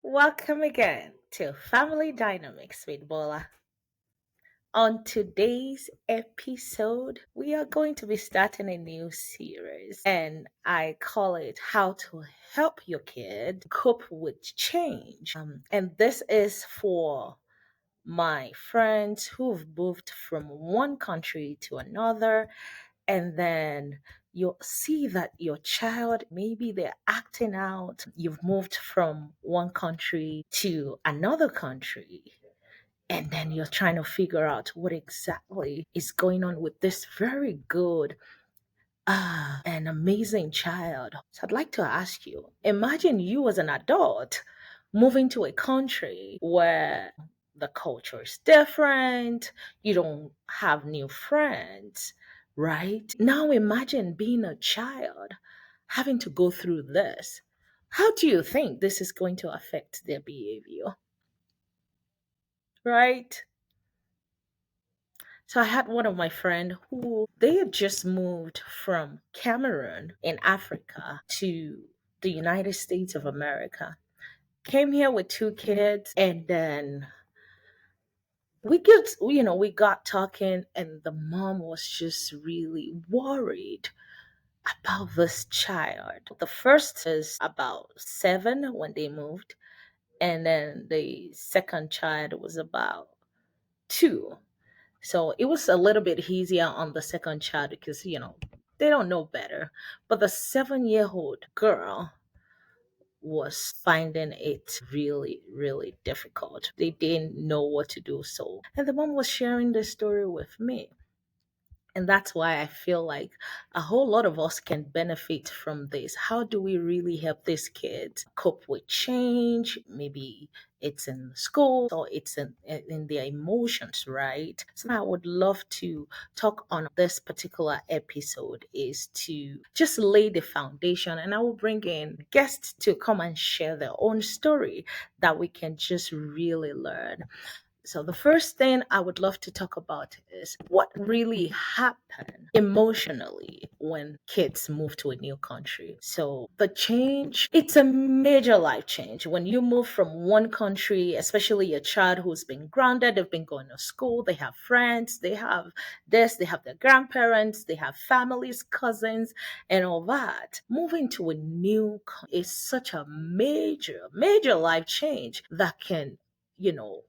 Welcome again to Family Dynamics with Bola. On today's episode, we are going to be starting a new series, and I call it How to Help Your Kid Cope with Change. And this is for my friends who've moved from one country to another, and then you'll see that your child, maybe they're acting out. You've moved from one country to another country, and then you're trying to figure out what exactly is going on with this very good an amazing child. So I'd like to ask you, imagine you as an adult moving to a country where the culture is different, you don't have new friends, right? Now imagine being a child having to go through this. How do you think this is going to affect their behavior, right? So I had one of my friend who they had just moved from Cameroon in Africa to the United States of America. Came here with two kids, and then we got talking, and the mom was just really worried about this child. The first is about 7 when they moved, and then the second child was about 2. So it was a little bit easier on the second child because, they don't know better. But the 7-year-old girl was finding it really, really difficult. They didn't know what to do. So, and the mom was sharing this story with me. And that's why I feel like a whole lot of us can benefit from this. How do we really help these kids cope with change? Maybe it's in school or it's in their emotions, right? So I would love to talk on this particular episode is to just lay the foundation, and I will bring in guests to come and share their own story that we can just really learn. So, the first thing I would love to talk about is what really happened emotionally when kids move to a new country. So, the change, it's a major life change. When you move from one country, especially a child who's been grounded, they've been going to school, they have friends, they have this, they have their grandparents, they have families, cousins, and all that. Moving to a new is such a major, major life change that can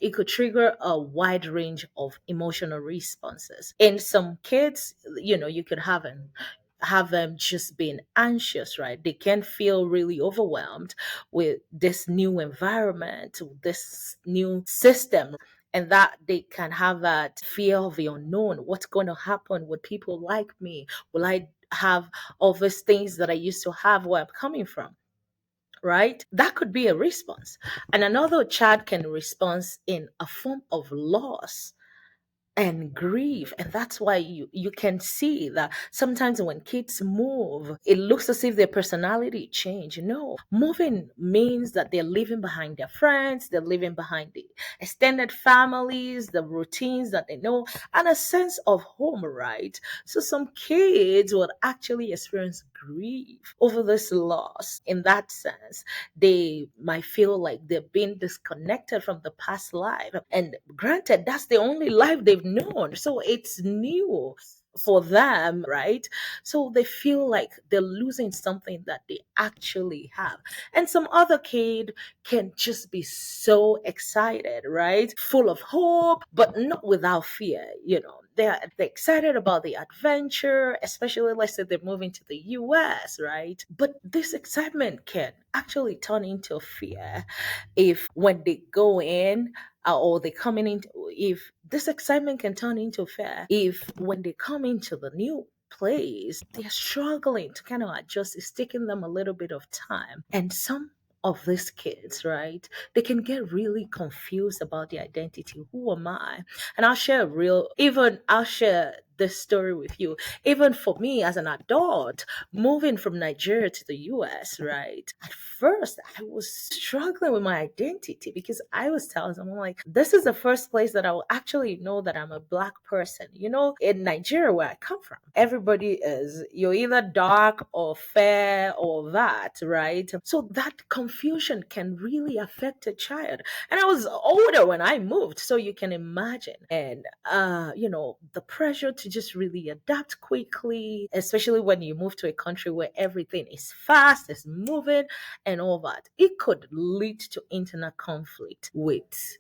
it could trigger a wide range of emotional responses. In some kids, you could have them just being anxious, right? They can feel really overwhelmed with this new environment, this new system, and that they can have that fear of the unknown. What's going to happen? Would people like me? Will I have all these things that I used to have where I'm coming from? Right? That could be a response. And another child can respond in a form of loss and grief, and that's why you can see that sometimes when kids move it looks as if their personality change. No, moving means that they're leaving behind their friends, they're leaving behind the extended families, the routines that they know, and a sense of home, right? So some kids will actually experience grief over this loss. In that sense, they might feel like they're being disconnected from the past life. And granted, that's the only life they've known. So it's new for them, right? So they feel like they're losing something that they actually have. And some other kid can just be so excited, right? Full of hope, but not without fear, They're excited about the adventure, especially let's say they're moving to the US, right? But this excitement can actually turn into fear if when they go in or they coming into if this excitement can turn into fear if when they come into the new place they're struggling to kind of adjust. It's taking them a little bit of time, and some of these kids, right, they can get really confused about the identity. Who am I? And I'll share this story with you. Even for me as an adult, moving from Nigeria to the US, right? At first, I was struggling with my identity because I was telling someone, like, this is the first place that I will actually know that I'm a Black person. In Nigeria, where I come from, everybody is, you're either dark or fair or that, right? So that confusion can really affect a child. And I was older when I moved, so you can imagine. And the pressure to just really adapt quickly, especially when you move to a country where everything is fast, is moving, and all that, it could lead to internal conflict with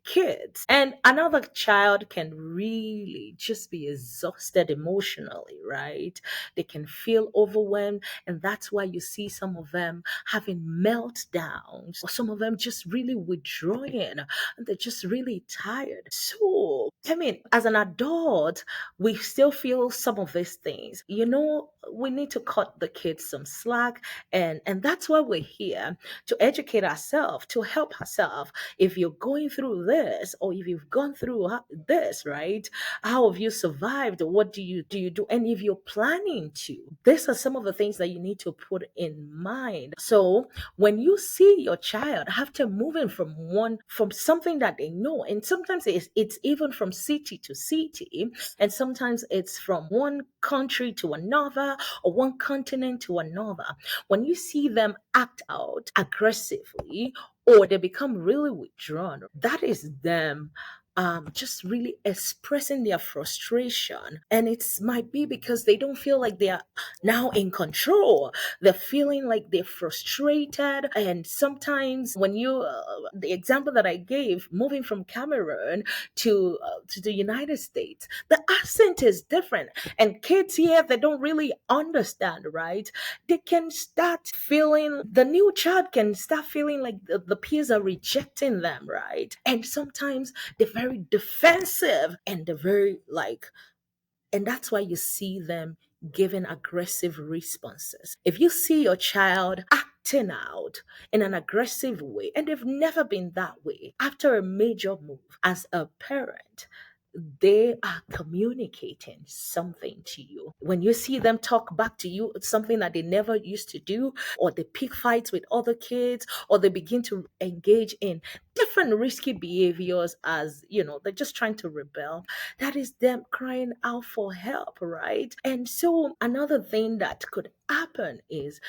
kids. And another child can really just be exhausted emotionally, right? They can feel overwhelmed. And that's why you see some of them having meltdowns, or some of them just really withdrawing. And they're just really tired. So, I mean, as an adult, we still feel some of these things. We need to cut the kids some slack. And that's why we're here, to educate ourselves, to help ourselves. If you're going through this, or if you've gone through this, right? How have you survived? What do? And if you're planning to, these are some of the things that you need to put in mind. So when you see your child after moving from something that they know, and sometimes it's even from city to city, and sometimes it's from one country to another, or one continent to another, when you see them act out aggressively, or they become really withdrawn, that is them just really expressing their frustration. And it might be because they don't feel like they are now in control. They're feeling like they're frustrated. And sometimes when the example that I gave, moving from Cameroon to the United States, the accent is different. And kids here, they don't really understand, right? They can start feeling, the new child can start feeling like the peers are rejecting them, right? And sometimes they're very defensive, and they're very like, and that's why you see them giving aggressive responses. If you see your child acting out in an aggressive way, and they've never been that way, after a major move, as a parent, they are communicating something to you. When you see them talk back to you, it's something that they never used to do, or they pick fights with other kids, or they begin to engage in different risky behaviors, as they're just trying to rebel. That is them crying out for help, right? And so another thing that could happen is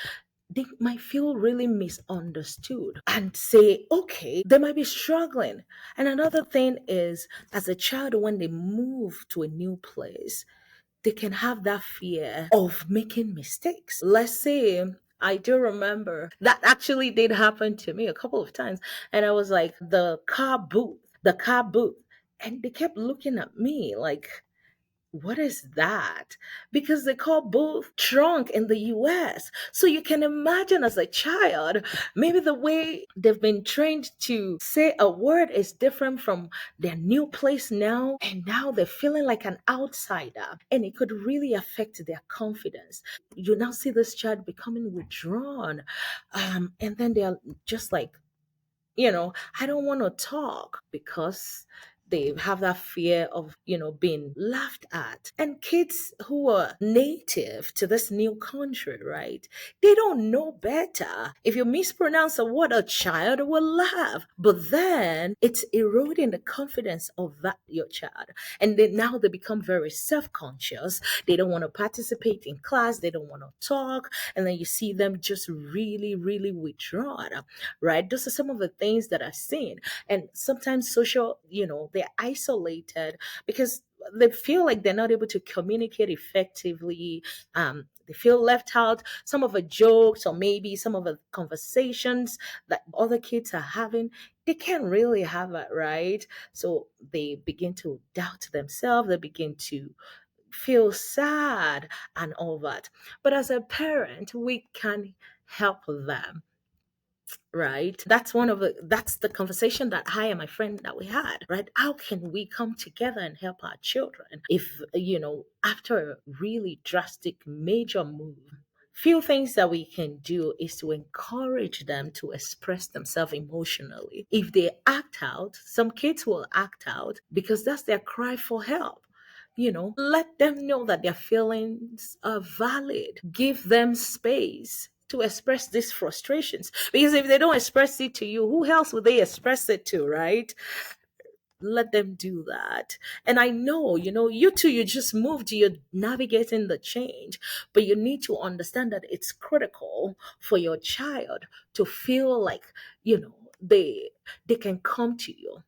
they might feel really misunderstood and say, okay, they might be struggling. And another thing is, as a child, when they move to a new place, they can have that fear of making mistakes. Let's say, I do remember that actually did happen to me a couple of times. And I was like, the car booth. And they kept looking at me like, what is that? Because they call both trunk in the US. So you can imagine, as a child, maybe the way they've been trained to say a word is different from their new place now. And now they're feeling like an outsider. And it could really affect their confidence. You now see this child becoming withdrawn. And then they're just like, I don't want to talk, because they have that fear of, being laughed at. And kids who are native to this new country, right? They don't know better. If you mispronounce a word, a child will laugh. But then it's eroding the confidence of your child. And then now they become very self-conscious. They don't want to participate in class. They don't want to talk. And then you see them just really, really withdrawn, right? Those are some of the things that I've seen. And sometimes they're isolated because they feel like they're not able to communicate effectively. They feel left out. Some of the jokes, or maybe some of the conversations that other kids are having, they can't really have it, right? So they begin to doubt themselves. They begin to feel sad and all that. But as a parent, we can help them, right? That's the conversation that I and my friend that we had, right? How can we come together and help our children if, after a really drastic major move? Few things that we can do is to encourage them to express themselves emotionally. If they act out, some kids will act out because that's their cry for help. let them know that their feelings are valid. Give them space to express these frustrations. Because if they don't express it to you, who else would they express it to, right? Let them do that. And I know, you two, you just moved, you're navigating the change, but you need to understand that it's critical for your child to feel like, they can come to you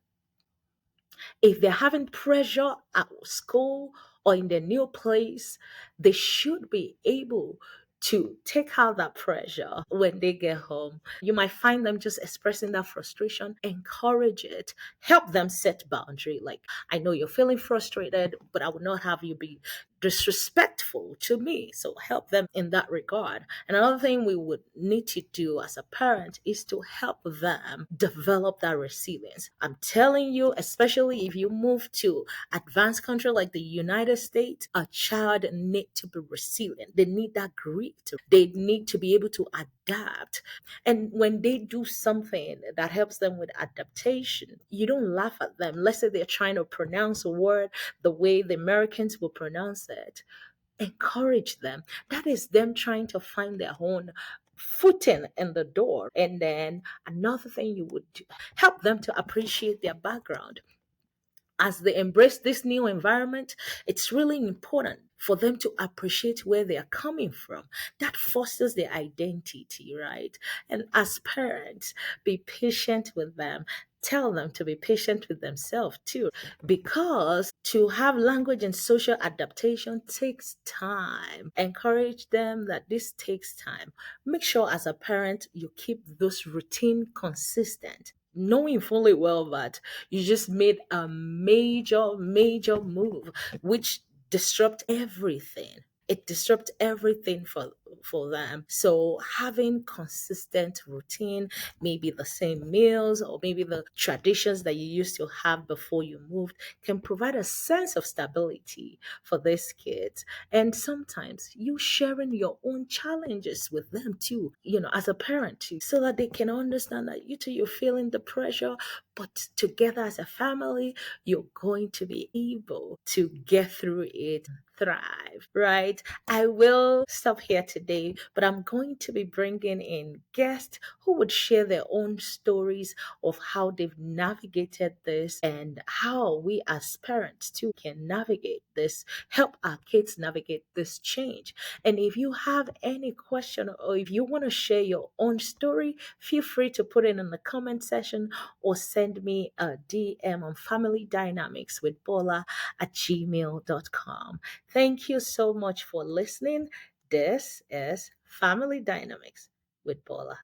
if they're having pressure at school or in their new place. They should be able to take out that pressure when they get home. You might find them just expressing that frustration. Encourage it. Help them set boundary. Like, I know you're feeling frustrated, but I would not have you be disrespectful to me. So help them in that regard. And another thing we would need to do as a parent is to help them develop that resilience. I'm telling you, especially if you move to advanced country like the United States, a child need to be resilient. They need that grit. They need to be able to adapt. And when they do something that helps them with adaptation, you don't laugh at them. Let's say they're trying to pronounce a word the way the Americans will pronounce it. Encourage them. That is them trying to find their own footing in the door. And then another thing you would do, help them to appreciate their background. As they embrace this new environment, it's really important for them to appreciate where they are coming from. That fosters their identity, right? And as parents, be patient with them. Tell them to be patient with themselves too, because to have language and social adaptation takes time. Encourage them that this takes time. Make sure as a parent you keep those routine consistent, knowing fully well that you just made a major, major move, which disrupt everything. It disrupts everything for them. So having consistent routine, maybe the same meals or maybe the traditions that you used to have before you moved, can provide a sense of stability for these kids. And sometimes you sharing your own challenges with them too, as a parent too, so that they can understand that you too, you're feeling the pressure, but together as a family, you're going to be able to get through it, thrive, right? I will stop here today, but I'm going to be bringing in guests who would share their own stories of how they've navigated this and how we as parents too can navigate this, help our kids navigate this change. And if you have any question or if you want to share your own story, feel free to put it in the comment section or send me a DM on Family Dynamics with Bola at gmail.com. Thank you so much for listening. This is Family Dynamics with Bola.